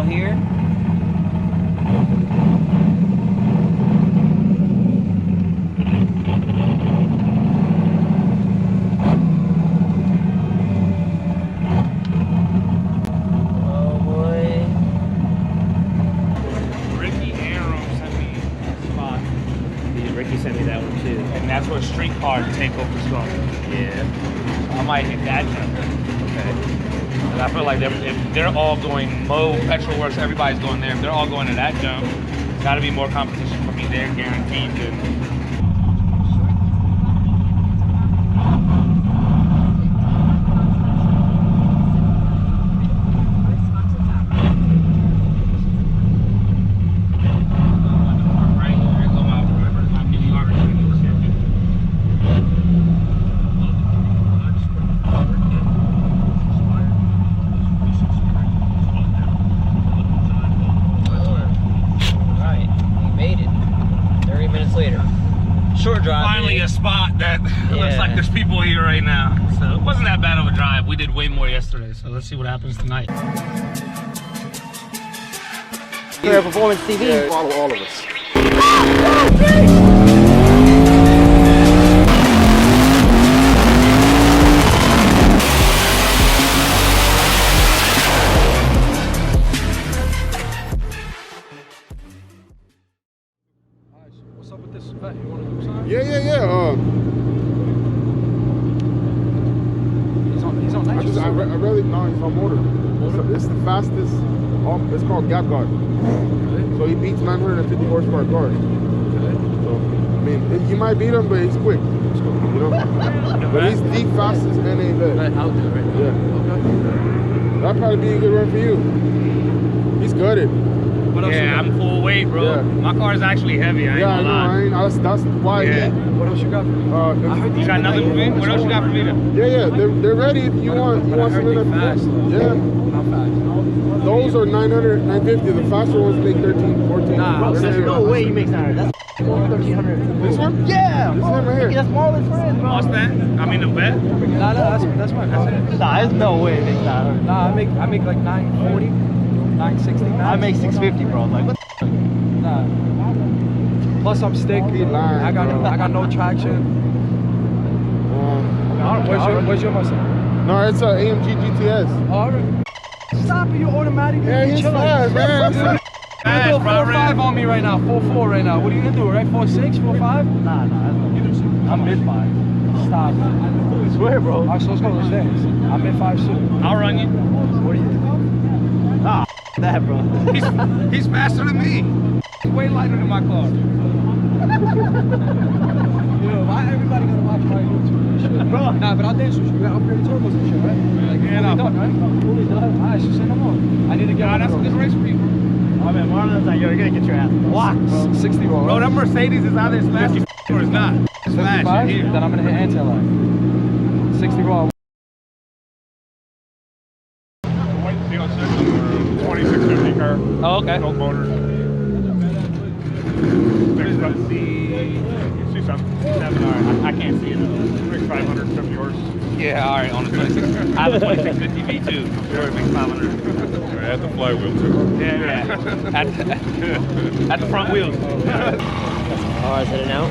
out here. That's where streetcar takeover's going. Yeah. I might hit that jump. Okay. And I feel like if they're all going Mo, Petrol Works, everybody's going there. If they're all going to that jump, got to be more competition for me there, guaranteed. Finally a spot that looks like there's people here right now. So it wasn't that bad of a drive. We did way more yesterday. So let's see what happens tonight. Carrera Performance TV. Yeah, follow all of us. What's up with this event? You want to do something? Yeah. He's on nitrous. I really no, he's on motor. It's the fastest. It's called Gap Guard. Okay. So he beats 950 horsepower cars. Okay. So I mean, you might beat him, but he's quick. You know. But he's the fastest NA vet. Out there, right? Yeah. Okay. That'd probably be a good run for you. He's gutted. Yeah, I'm full weight, bro. Yeah. My car is actually heavy. I ain't gonna lie. I know. That's why. Yeah. What else you got for me? I heard You got nothing for me? What else you got for me then? Yeah. They're ready if you want. You want something that's fast. Yeah. How fast? Those are 900, 950. The faster ones make 13, 14. Nah, There's no way he makes 900. That's 1300. This one? Yeah. This one right here. That's Marlon's friend, bro. What's that? I mean the vet? Nah, that's fine. That's it. Nah, there's no way he makes 900. Nah, I make like 940, 960. I make 650, bro. Like, what the Nah. Plus I'm stick. lying, I bro. got no traction. Where's your Mustang? No, it's a AMG GTS. Alright. Stop it, you automatic. Yeah, he's fast, man. You're Fast, doing bro. 4.5 on me right now. 4.4 right now. What are you gonna do? Right? 4.6, 4.5? Nah, that's not. I'm mid-5. Stop it. I swear, bro. Alright, so let's go. Let's dance. I'm in 5 soon. I'll run you. What do you think? Nah, that, bro. He's faster than me. He's way lighter than my car. Yo, why everybody gonna watch my YouTube and shit? Bro. Nah, but I'll dance with you. You got upgraded turbos and shit, right? Like, Yeah, fully no. done, right? Fully done. Alright, so say no more. I need to get Nah, one that's a of good those. race for you, bro. Oh, man, Marlon's like, yo, you're gonna get your ass blocked, bro. 60 roll. Bro, that Mercedes is either smash or it's not. It's smash 55? here. Then I'm gonna hit anti-line. 60 roll. 2650 car. Oh, okay. No motor. See something. Alright, I can't see it. 570 horse. Yeah, alright, on the 26. I have a 2650 V2. I'm sure it makes 500. At the flywheel too. Yeah. At the front wheels. Cars heading out.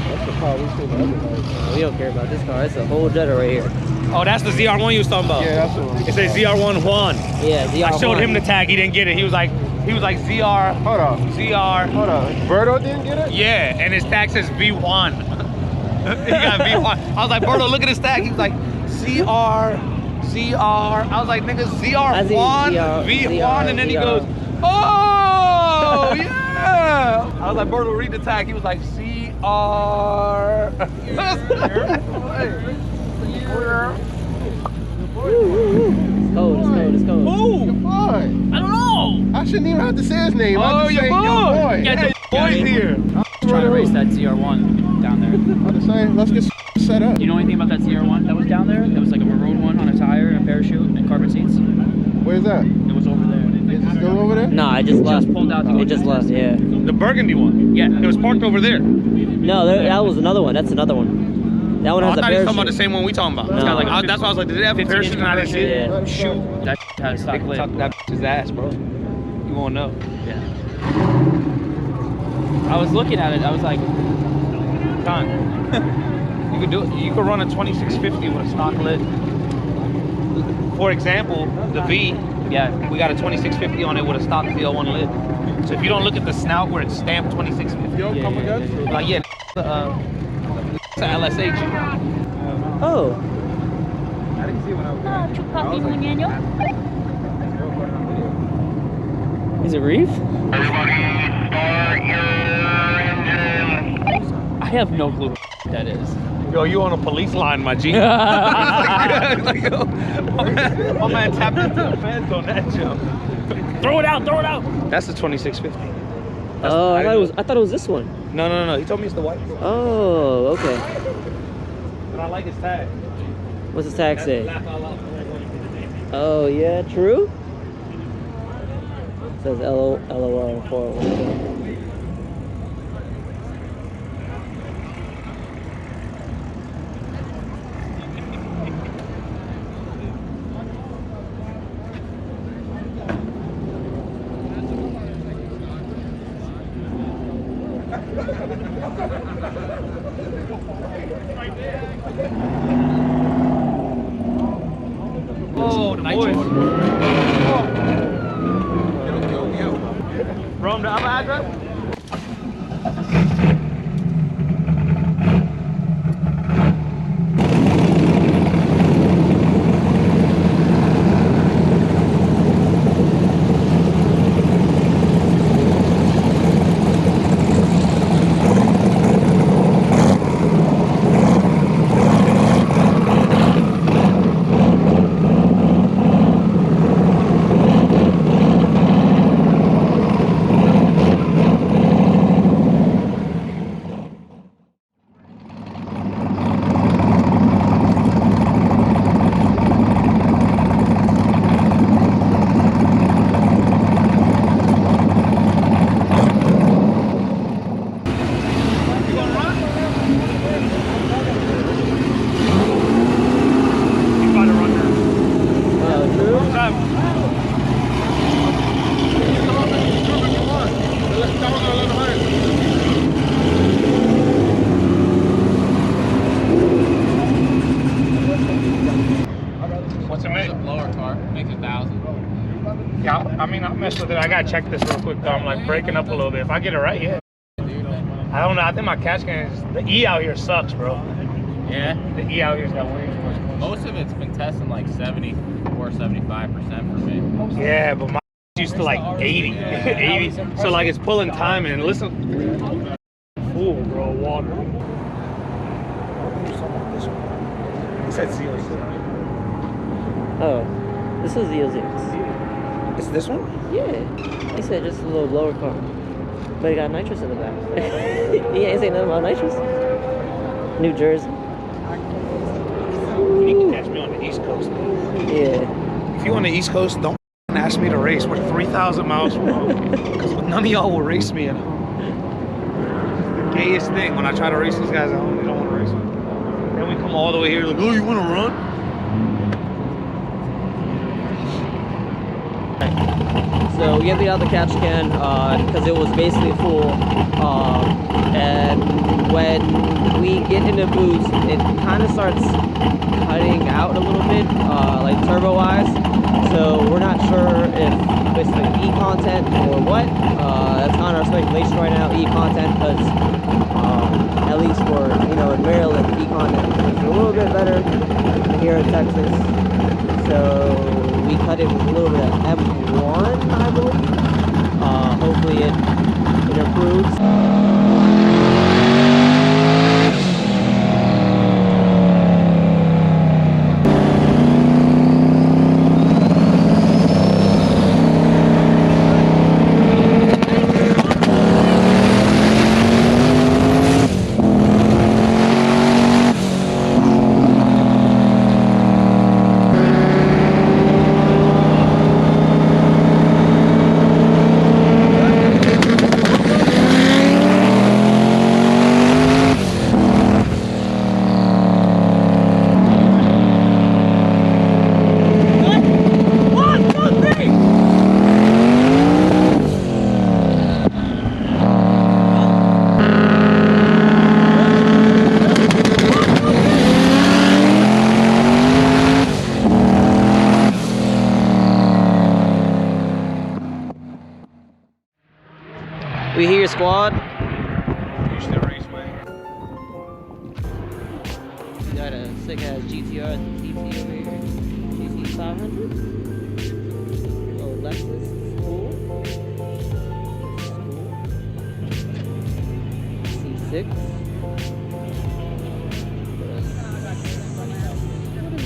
That's the car we still got. We don't care about this car. It's a whole Jetta right here. Oh, that's the ZR1 you was talking about. Yeah, that's what It says ZR1 Juan. Yeah, ZR1. I showed him the tag. He didn't get it. He was like ZR. Hold up. ZR. Hold up. Berto didn't get it? Yeah, and his tag says V1. He got V1. I was like, Berto, look at his tag. He was like ZR. I was like, nigga, ZR1, V1, and then he goes, oh, yeah. I was like, Berto, read the tag. He was like, ZR. It's cold. Ooh, Boy. I don't know. I shouldn't even have to say his name. Oh, I just your say boy. your boy. You got your boys here. Trying to race that ZR1 down there. I'm just saying, let's get set up. Do you know anything about that ZR1 that was down there? That was like a road one on a tire and a parachute and carbon seats. Where's that? It was over there. Is it still over there? Nah, I just left. Just pulled out to It just left, yeah. The burgundy one. Yeah. It was parked over there. No, that was another one. That's another one. That one Oh, I has a thought he was talking about parachute. the same one we talking about. No. That's why I was like, did it have a 15-inch parachute and I didn't see it? Yeah. Shoot, that had a stock They lid. tuck that bitch's ass, bro. You won't know. Yeah. I was looking at it. I was like, Con. You could do it. You could run a 2650 with a stock lid. For example, the V. yeah. We got a 2650 on it with a stock VL1 lid. So if you don't look at the snout where it's stamped 2650, Yo, come again? like yeah, it's a LSH. Oh. I didn't see when I was there. Is it Reef? I have no clue what that is. Yo, you on a police line, my G. Like, yo, my man tapped into the fence on that jump. Throw it out! Throw it out! That's the 2650. Oh, I thought it was this one. No. He told me it's the white. Oh, okay. But I like his tag. What's the tag say? Oh yeah, true. It says LOL 401. Oh, the boys. Rome, the other address? What's it make? It's a blower car, makes 1,000. Yeah, I mean, I'll mess with it. I gotta check this real quick though. I'm like breaking up a little bit. If I get it right, yeah. I don't know. I think my catch can is the E out here sucks, bro. Yeah. The E out here's got weird. Most of it's been testing like 74, 75% for me. Yeah, but my used to like 80. 80. So like it's pulling time and listen. Fool, bro, water. It said ZO6. Oh, this is the Z06. It's this one? Yeah. He said just a little blower car. But it got nitrous in the back. He ain't saying nothing about nitrous. New Jersey. You can catch me on the East Coast. Yeah. If you on the East Coast, don't ask me to race. We're 3,000 miles from home. Because none of y'all will race me at home. The gayest thing when I try to race these guys at home, they don't want to race me. Then we come all the way here like, oh, you want to run? So we emptied out the catch can because it was basically full. And when we get into boost, it kind of starts cutting out a little bit, like turbo-wise. So we're not sure if basically E-content or what. That's kind of our speculation right now, E-content, because at least for, in Maryland, E-content is a little bit better than here in Texas. So we cut it with a little bit of M1, I believe. Hopefully it improves. Got a sick ass GTR TT over here. GT 500. Oh, Lexus. Cool. C6. What is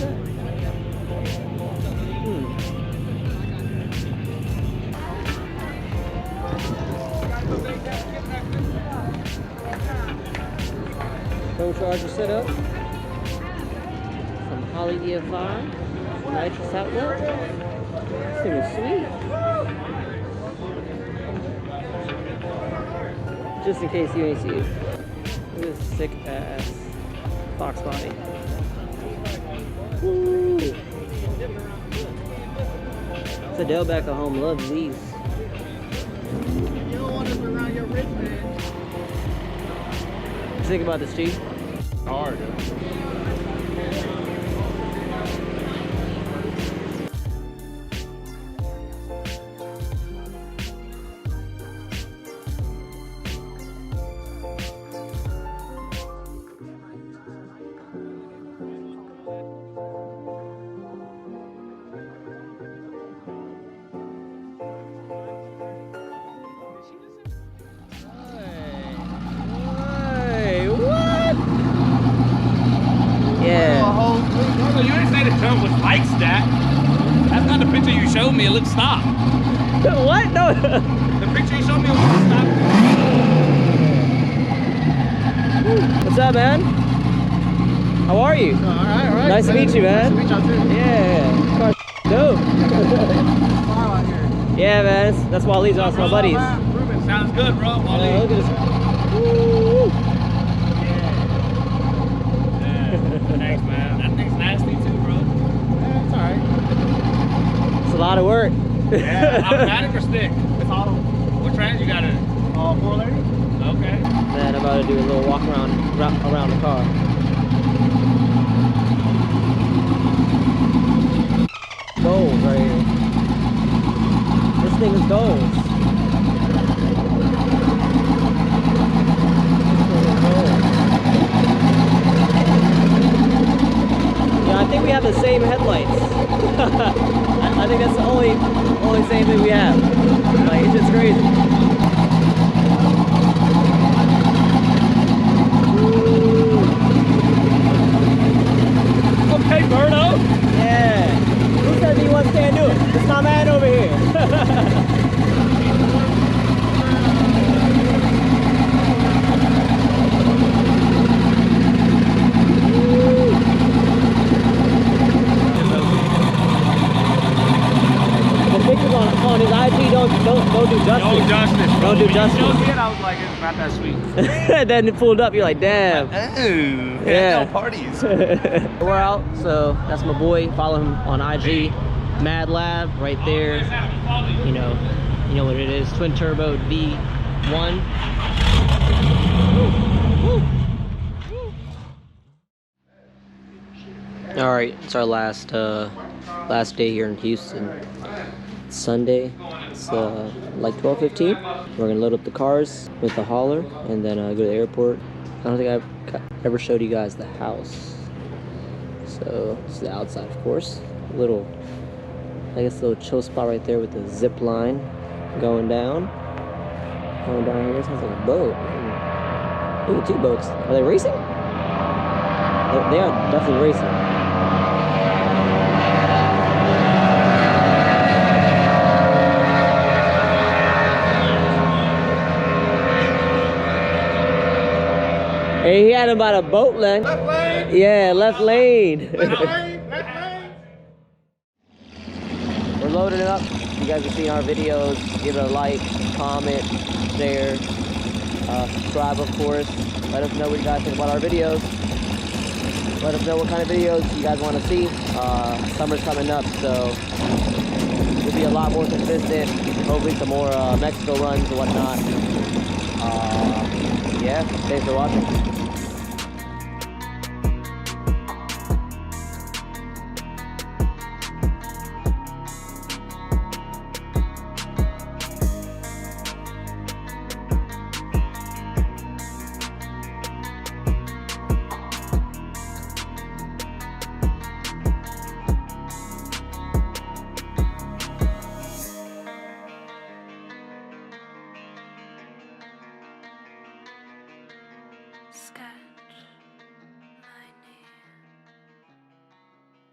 that? Phone charger setup. Some Holly EFI. Nitrous outlet. This thing is sweet. Just in case you ain't see it. Look at this sick ass box body. Woo! Fidel back at home loves these. You don't want us around your rich man. What you think about this, Chief? Hard. Hey, what? Yeah. No, you didn't say the jump was like that. That's not the picture you showed me. It looks stop. What? No. The picture you showed me was stop. What's up, man? How are you? All right. Nice to meet you, man. Nice to meet you too. Yeah. Car dope. Yeah, man. That's why Lee's off my buddies. Sounds good, bro. Look at this. Woo. Thanks, man. That thing's nasty too, bro. It's all right. It's a lot of work. Yeah, automatic or stick? It's auto. What trans you got in it? 480. Okay. Man, I'm about to do a little walk around the car. Gold right here. This thing is gold. Yeah, I think we have the same headlights. I think that's the only same thing we have. Like, it's just crazy. Okay, Birdo. Yeah. Who says he wants to do it? It's my man over here. The pictures on his IG don't do justice. No justice, bro. Don't do When you justice. showed me it, I was like, it's not that sweet. Then it pulled up, you're like, damn. Oh, Yeah. no parties. We're out, so that's my boy. Follow him on IG, Mad Lab, right there. You know what it is. Twin turbo V1. All right, it's our last day here in Houston. It's Sunday. It's like 12:15. We're gonna load up the cars with the hauler and then go to the airport. I don't think I've ever showed you guys the house. So this is the outside, of course. Little, I guess, little chill spot right there with the zip line going down. Going down here, sounds like a boat. Ooh, two boats. Are they racing? They are definitely racing. Hey, he had him about a boat length. Left lane. Yeah, left lane. Left lane. Left lane. We're loading it up. You guys have seen our videos. Give it a like, comment, share, subscribe, of course. Let us know what you guys think about our videos. Let us know what kind of videos you guys want to see. Summer's coming up, so we'll be a lot more consistent. Hopefully some more Mexico runs and whatnot. Yeah, thanks for watching.